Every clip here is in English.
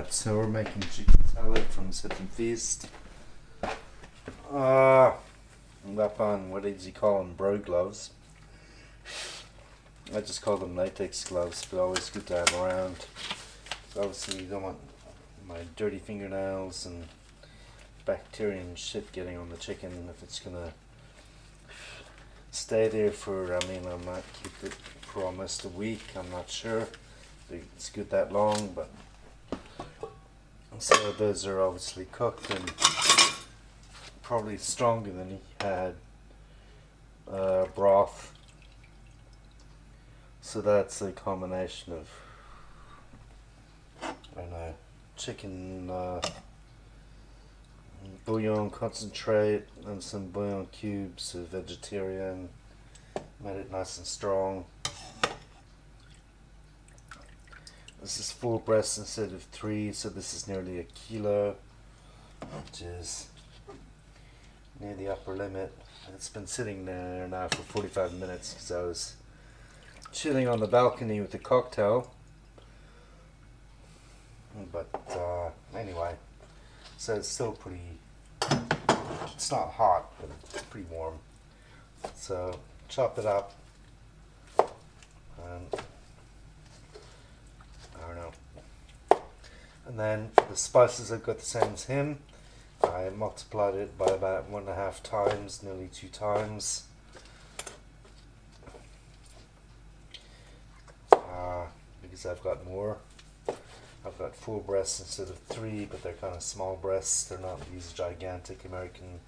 Alright, so we're making chicken salad from Sit and Feast. I'm up on, what does he call them, bro gloves. I just call them latex gloves, but always good to have around. Obviously you don't want my dirty fingernails and bacteria and shit getting on the chicken if it's gonna stay there for, I might keep it for almost a week, I'm not sure. It's good that long, but so those are obviously cooked and probably stronger than he had broth. So that's a combination of, I don't know, chicken bouillon concentrate and some bouillon cubes of vegetarian. Made it nice and strong. This is 4 breasts instead of 3, so this is nearly a kilo, which is near the upper limit. It's been sitting there now for 45 minutes because I was chilling on the balcony with a cocktail. But anyway, so it's still pretty, it's not hot, but it's pretty warm. So chop it up and I don't know. And then the spices I've got the same as him. I multiplied it by about 1.5 times, nearly 2 times. Because I've got more. I've got 4 breasts instead of 3, but they're kind of small breasts. They're not these gigantic American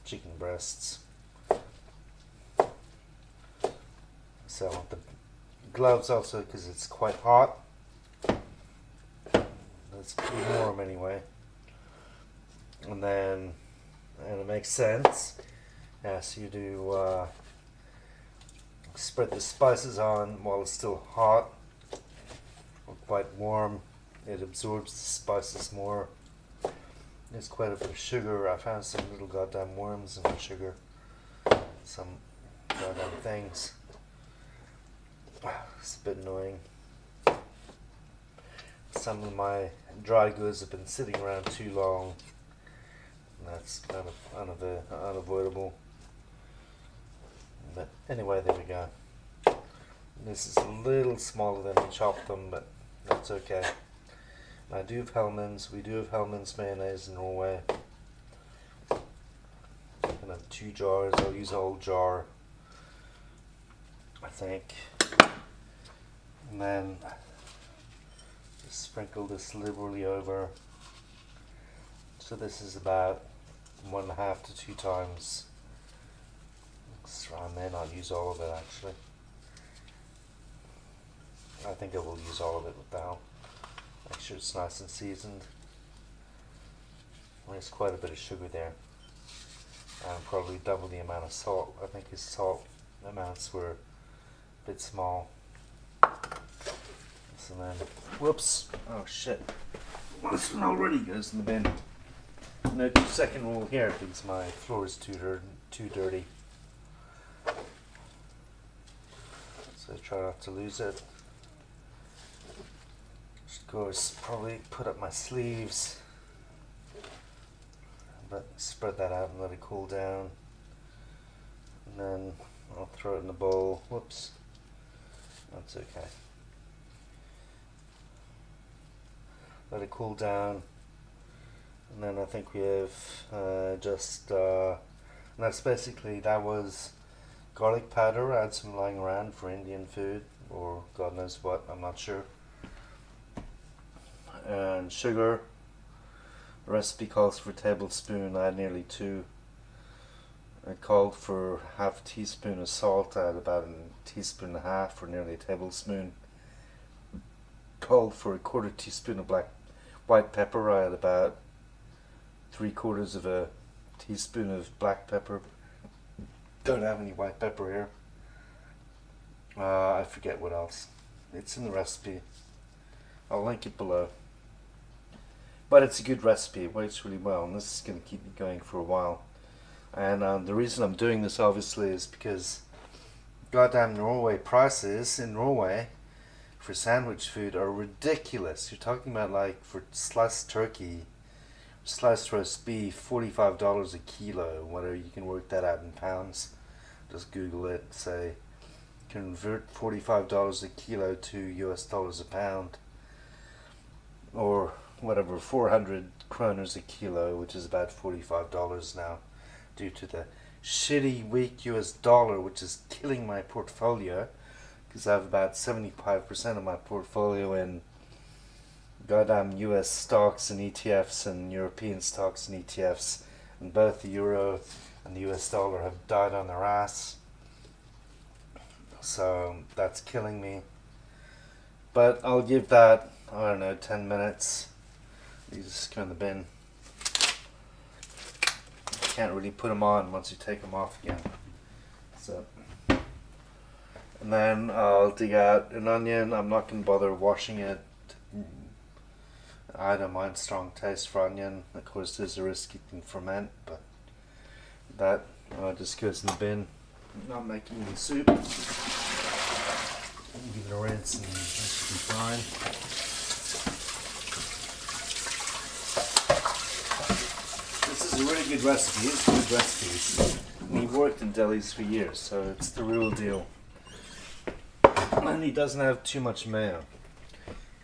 chicken breasts. So I want the gloves also because it's quite hot. It's pretty warm anyway. And then, and it makes sense as you do spread the spices on while it's still hot or quite warm. It absorbs the spices more. There's quite a bit of sugar. I found some little goddamn worms in the sugar. Some goddamn things. It's a bit annoying. Some of my dry goods have been sitting around too long. And that's kind of unavoidable. But anyway, there we go. This is a little smaller than we chopped them, but that's okay. I do have Hellmann's. We do have Hellmann's mayonnaise in Norway. I can have 2 jars. I'll use a whole jar, I think. And then just sprinkle this liberally over. So this is about 1.5 to 2 times. I may not use all of it actually. I think I will use all of it with now. Make sure it's nice and seasoned. There's quite a bit of sugar there. And probably double the amount of salt. I think his salt amounts were a bit small. So then, whoops, oh shit. Well, this one already goes in the bin. No 2-second rule here because my floor is too dirty. So try not to lose it. Of course, probably put up my sleeves, but spread that out and let it cool down. And then I'll throw it in the bowl. Whoops, that's okay. Let it cool down, and then I think we have and that's basically, that was garlic powder. I had some lying around for Indian food or God knows what, I'm not sure. And sugar. The recipe calls for a tablespoon. I had nearly 2. It called for 1/2 teaspoon of salt. I had about 1.5 teaspoons or nearly a tablespoon. Called for 1/4 teaspoon of white pepper. I had about 3/4 of a teaspoon of black pepper. Don't have any white pepper here. I forget what else. It's in the recipe. I'll link it below. But it's a good recipe. It works really well, and this is going to keep me going for a while. And the reason I'm doing this obviously is because goddamn Norway prices in Norway for sandwich food are ridiculous. You're talking about like for sliced turkey, sliced roast beef, $45 a kilo. Whether you can work that out in pounds, just Google it. Say convert $45 a kilo to US dollars a pound, or whatever, 400 kroners a kilo, which is about $45 now, due to the shitty weak US dollar, which is killing my portfolio, because I have about 75% of my portfolio in goddamn US stocks and ETFs and European stocks and ETFs, and both the euro and the US dollar have died on their ass. So that's killing me. But I'll give that, I don't know, 10 minutes. You just go in the bin. Can't really put them on once you take them off again. So, and then I'll dig out an onion. I'm not going to bother washing it. I don't mind strong taste for onion. Of course, there's a risk it can ferment, but that just goes in the bin. I'm not making any soup. Give it a rinse and that should be fine. This is a really good recipe. It's good recipes. And he worked in delis for years, so it's the real deal. And he doesn't have too much mayo.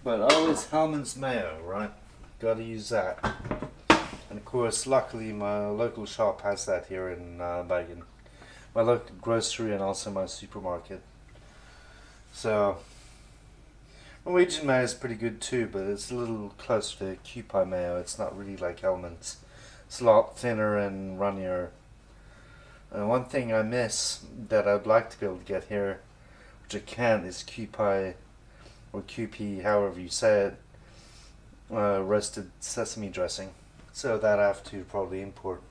But always Hellmann's mayo, right? Gotta use that. And of course, luckily my local shop has that here in Bergen. My local grocery and also my supermarket. So, Norwegian mayo is pretty good too, but it's a little closer to Kewpie mayo. It's not really like Hellmann's. It's a lot thinner and runnier. And one thing I miss that I'd like to be able to get here, which I can't, is Kewpie or Kewpie, however you say it, roasted sesame dressing. So that I have to probably import.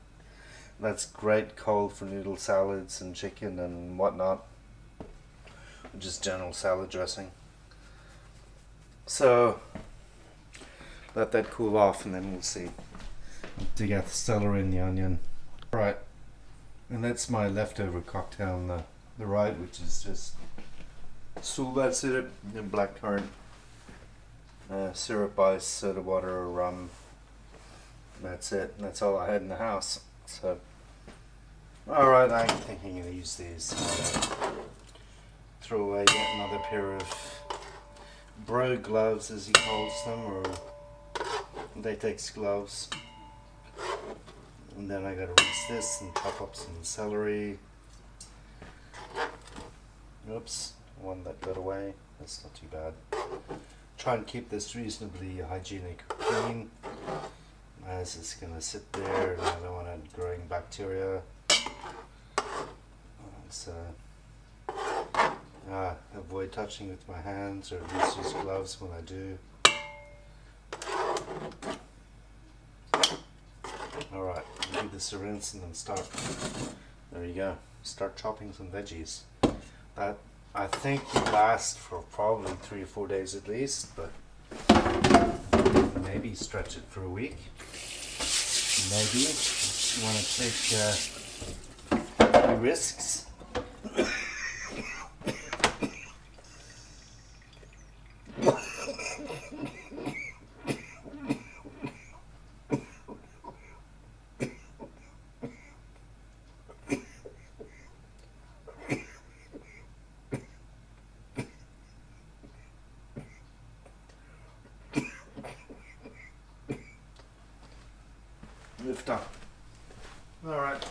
That's great cold for noodle salads and chicken and whatnot. Just general salad dressing. So let that cool off and then we'll see. Dig out the celery and the onion. Right. And that's my leftover cocktail on the right, which is just solbær syrup and blackcurrant, syrup, ice, soda water, rum. That's it. That's all I had in the house. So, alright, I think I'm going to use these. Throw away yet another pair of bro gloves, as he calls them, or latex gloves. And then I gotta rinse this and chop up some celery. Oops, one that got away. That's not too bad. Try and keep this reasonably hygienic, clean, as it's gonna sit there and I don't want it growing bacteria. So avoid touching with my hands, or at least use gloves when I do. Alright, give this a rinse and then start. There you go. Start chopping some veggies. That I think will last for probably 3 or 4 days at least, but maybe stretch it for a week. Maybe you want to take risks. Lift up. Alright.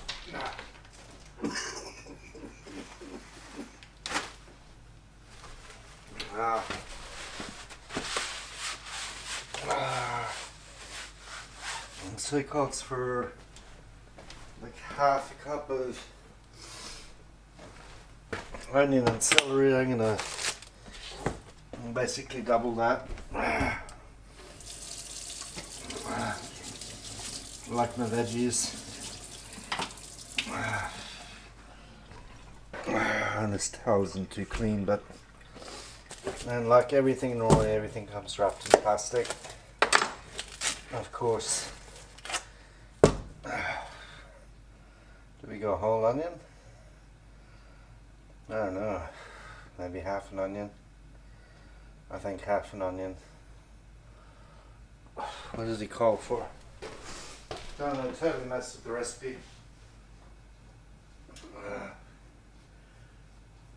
And so it calls for like half a cup of onion and celery. I'm gonna basically double that. Like my veggies. And this towel isn't too clean, but and like everything normally, everything comes wrapped in plastic. Of course. Do we go whole onion? I don't know. Maybe half an onion. I think half an onion. What does he call for? No, totally messed with the recipe.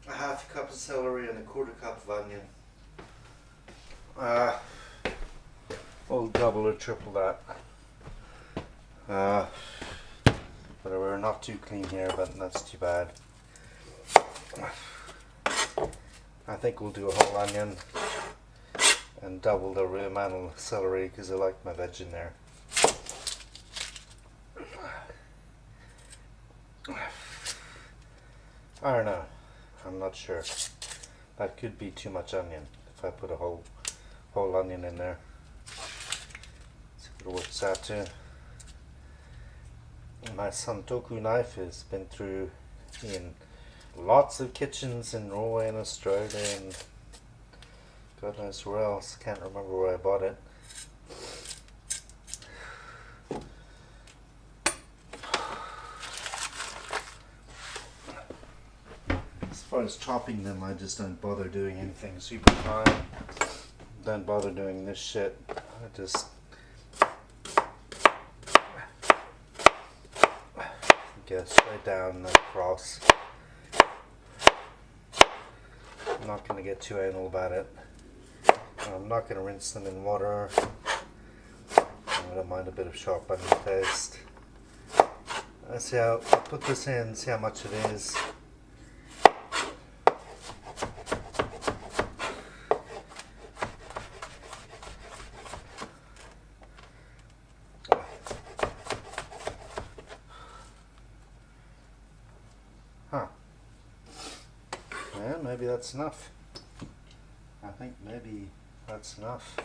A half a cup of celery and a quarter cup of onion. We'll double or triple that. But we're not too clean here, but that's too bad. I think we'll do a whole onion and double the amount of celery because I like my veg in there. I don't know. I'm not sure. That could be too much onion if I put a whole onion in there. See what it works out to. My Santoku knife has been through in lots of kitchens in Norway and Australia and God knows where else. Can't remember where I bought it. As far as chopping them, I just don't bother doing anything super fine. Don't bother doing this shit. I just get straight down and across. I'm not going to get too anal about it. I'm not going to rinse them in water. I don't mind a bit of sharp onion paste. Let's see how, I'll put this in, see how much it is. Huh. Yeah, maybe that's enough. I think maybe that's enough.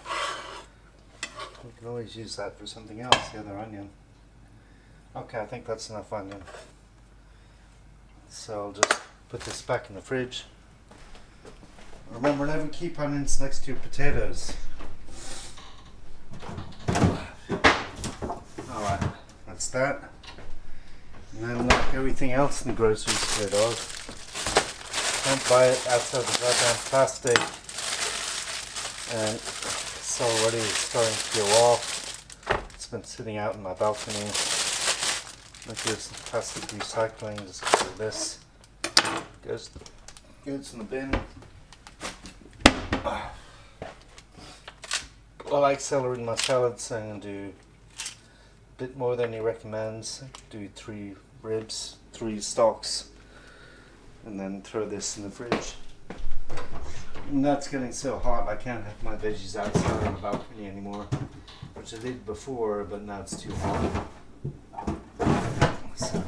We can always use that for something else, the other onion. Okay, I think that's enough onion. So I'll just put this back in the fridge. Remember, never keep onions next to your potatoes. Alright, that's that. And then like everything else in the grocery store, dog. Don't buy it outside the goddamn plastic. And it's already starting to go off. It's been sitting out in my balcony. Look, here's some plastic recycling. Just go like this. Goes in the bin. I like celery in my salads, so I'm going to do a bit more than he recommends. Do 3 ribs, 3 stalks, and then throw this in the fridge. And that's getting so hot I can't have my veggies outside on the balcony anymore, which I did before, but now it's too hot. So,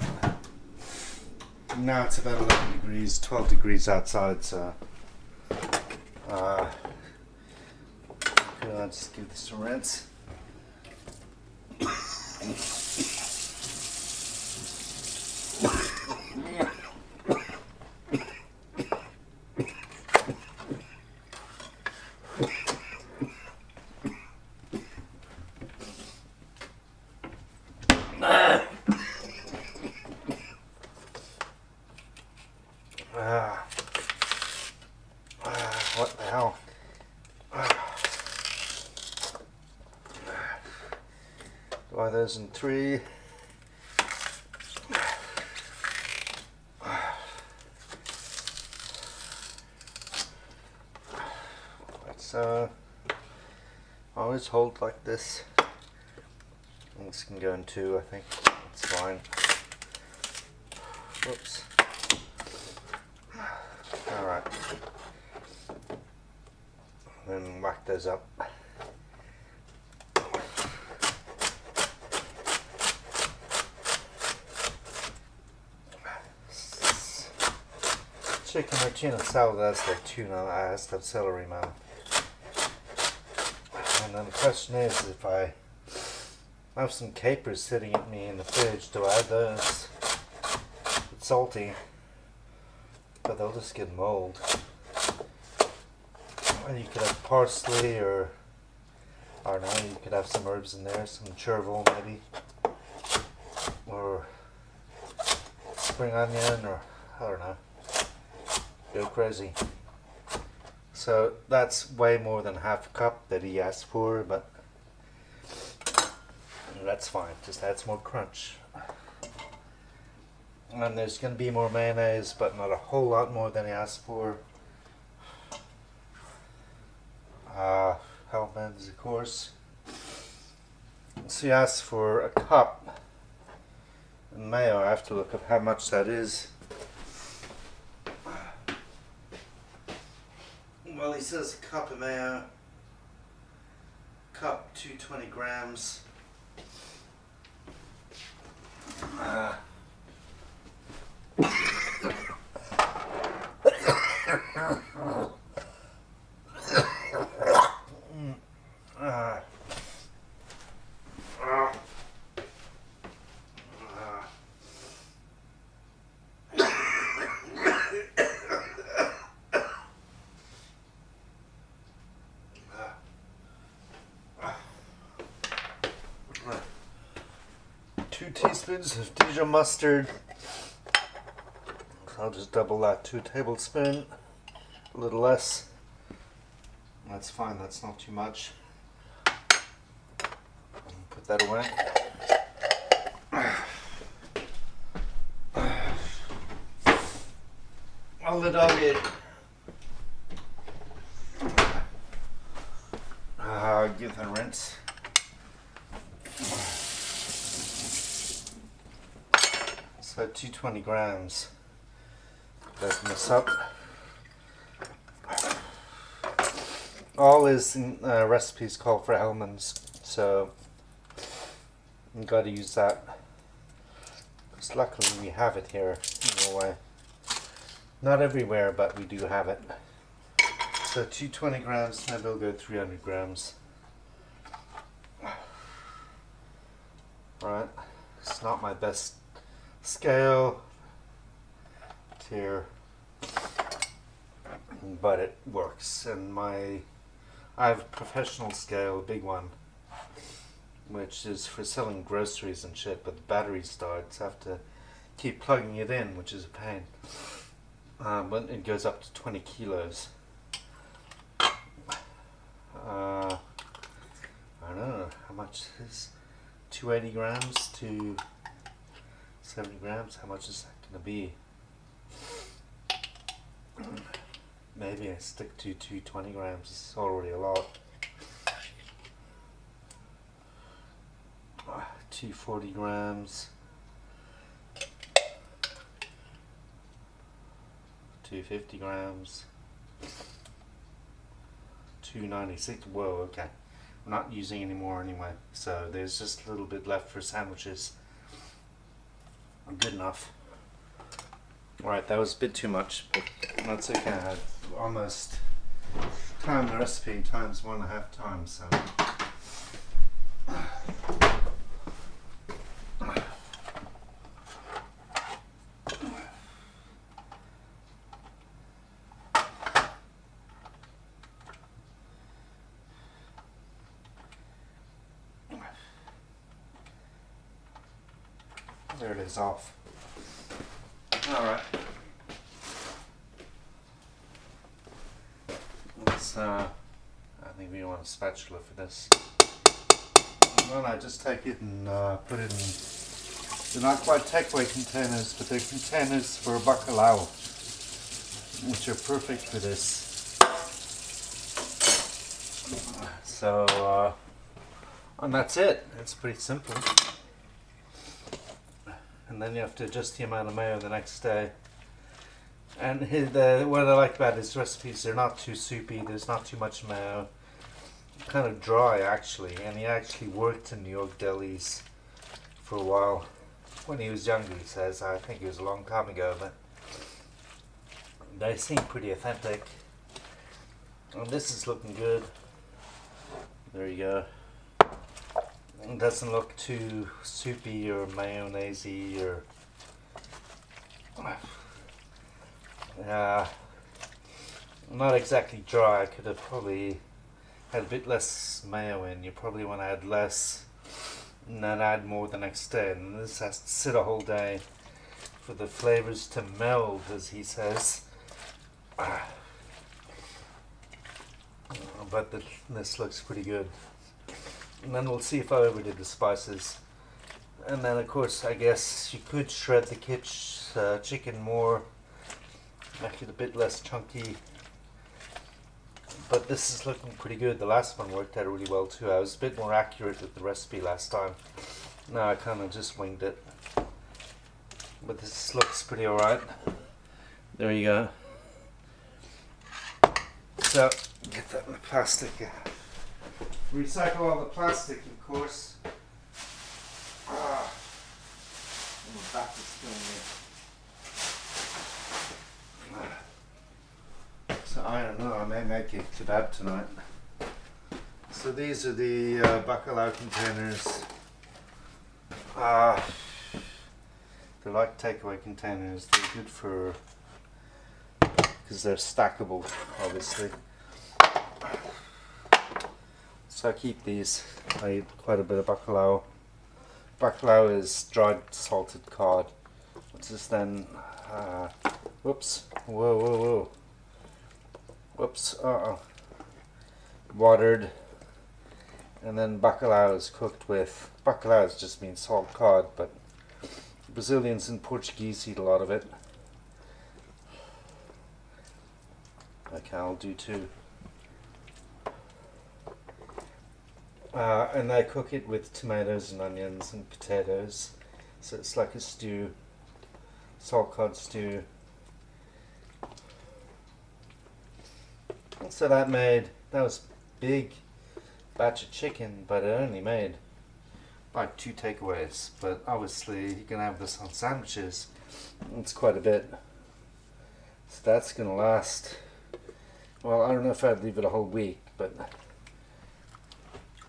now it's about 11 degrees, 12 degrees outside, so I'll just give this a rinse. What the hell? Why those in 3? So always hold like this. And this can go in 2, I think. That's fine. Whoops. Alright. Then whack those up. Chicken or tuna salad has their tuna, has to have celery, man. And then the question is, if I have some capers sitting at me in the fridge, do I add those? It's salty, but they'll just get mold. And you could have parsley, or I don't know, you could have some herbs in there, some chervil maybe, or spring onion, or I don't know. Go crazy. So that's way more than half a cup that he asked for, but that's fine. Just adds more crunch. And there's going to be more mayonnaise, but not a whole lot more than he asked for. Hellmann's, of course. So he asked for a cup. And mayo, I have to look up how much that is. Well, he says a cup of mayo. Cup, 220 grams. Two teaspoons of Dijon mustard. I'll just double that, 2 tablespoons. A little less. That's fine, that's not too much. Put that away. I'll let all it. Give that a rinse. So 220 grams. Open this up. All his recipes call for Hellmann's, so you got to use that. Because luckily we have it here in Norway. Not everywhere, but we do have it. So 220 grams, maybe I'll go 300 grams. Alright, it's not my best scale here, but it works. And I have a professional scale, a big one, which is for selling groceries and shit, but the battery starts. I have to keep plugging it in, which is a pain. But it goes up to 20 kilos. I don't know how much is 280 grams to 70 grams. How much is that going to be? Maybe I stick to 220 grams. It's already a lot. 240 grams. 250 grams. 296. Whoa, okay. I'm not using any more anyway. So there's just a little bit left for sandwiches. Good enough. Alright, that was a bit too much, but that's okay. I've almost timed the recipe times 1.5 times, so. There it is, off. Alright. Let's, I think we want a spatula for this. Well, I just take it and put it in, they're not quite takeaway containers, but they're containers for bacalao, which are perfect for this. So, and that's it. It's pretty simple. And then you have to adjust the amount of mayo the next day. And what I like about his recipes, they're not too soupy, there's not too much mayo. Kind of dry actually, and he actually worked in New York delis for a while. When he was younger, he says. I think it was a long time ago, but they seem pretty authentic. And this is looking good. There you go. It doesn't look too soupy or mayonnaise-y or not exactly dry. I could have probably had a bit less mayo in. You probably want to add less and then add more the next day. And this has to sit a whole day for the flavors to meld, as he says. but this looks pretty good. And then we'll see if I ever did the spices. And then of course I guess you could shred the chicken more, make it a bit less chunky. But this is looking pretty good. The last one worked out really well too. I was a bit more accurate with the recipe last time. Now I kind of just winged it. But this looks pretty alright. There you go. So, get that in the plastic. Recycle all the plastic, of course. My back is killing me. So I don't know, I may make a kebab tonight. So these are the bacalao containers. They're like takeaway containers. They're good for, because they're stackable, obviously. So I keep these. I eat quite a bit of bacalao. Bacalao is dried salted cod, which is then, whoops, whoa. Whoops, watered, and then bacalao is cooked with, bacalao just means salt cod, but Brazilians and Portuguese eat a lot of it. Like I'll do too. And I cook it with tomatoes and onions and potatoes, so it's like a stew, salt cod stew. So that was big batch of chicken, but it only made like 2 takeaways. But obviously you can have this on sandwiches. It's quite a bit. So that's gonna last, well, I don't know if I'd leave it a whole week, but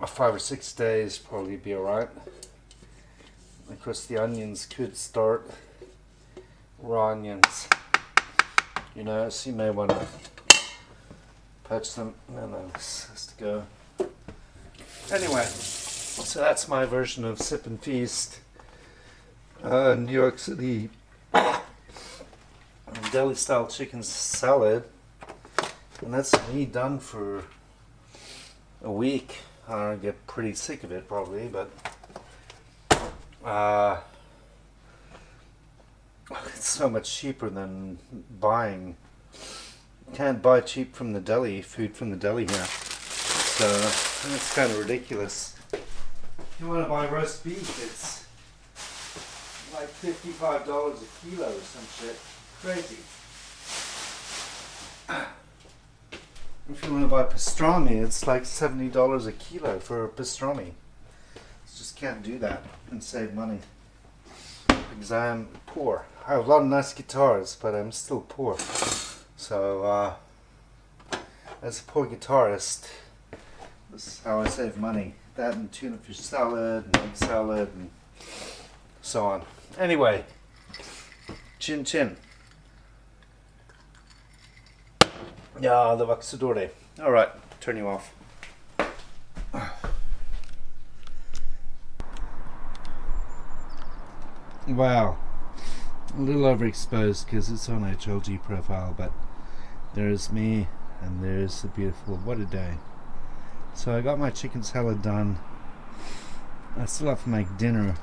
5 or 6 days probably be alright. Of course the onions could start raw onions, you know, so you may want to poach them. No, this has to go. Anyway, so that's my version of Sip and Feast. New York City deli style chicken salad, and that's me done for a week. I get pretty sick of it probably, but it's so much cheaper than buying. You can't buy cheap from the deli, food from the deli here. So it's kind of ridiculous. If you want to buy roast beef, it's like $55 a kilo or some shit. Crazy. If you want to buy pastrami, it's like $70 a kilo for pastrami. You just can't do that and save money. Because I am poor. I have a lot of nice guitars, but I'm still poor. So, as a poor guitarist, this is how I save money. That and tuna fish salad and egg salad and so on. Anyway, chin chin. Ja, det var inte så dåligt. Alright, turn you off. Wow. A little overexposed because it's on HLG profile, but there's me and there's the beautiful, what a day. So I got my chicken salad done. I still have to make dinner,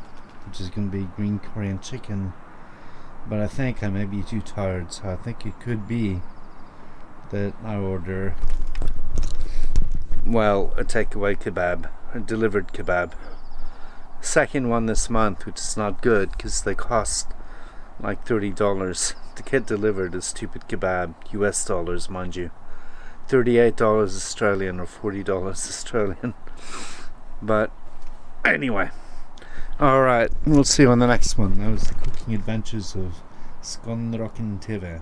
which is going to be green Korean chicken, but I think I may be too tired, so I think it could be that I order, well, a takeaway kebab, a delivered kebab. Second one this month, which is not good because they cost like $30 to get delivered. A stupid kebab, US dollars, mind you, $38 Australian or $40 Australian. But anyway, alright, we'll see you on the next one. That was the cooking adventures of Skånrocken TV.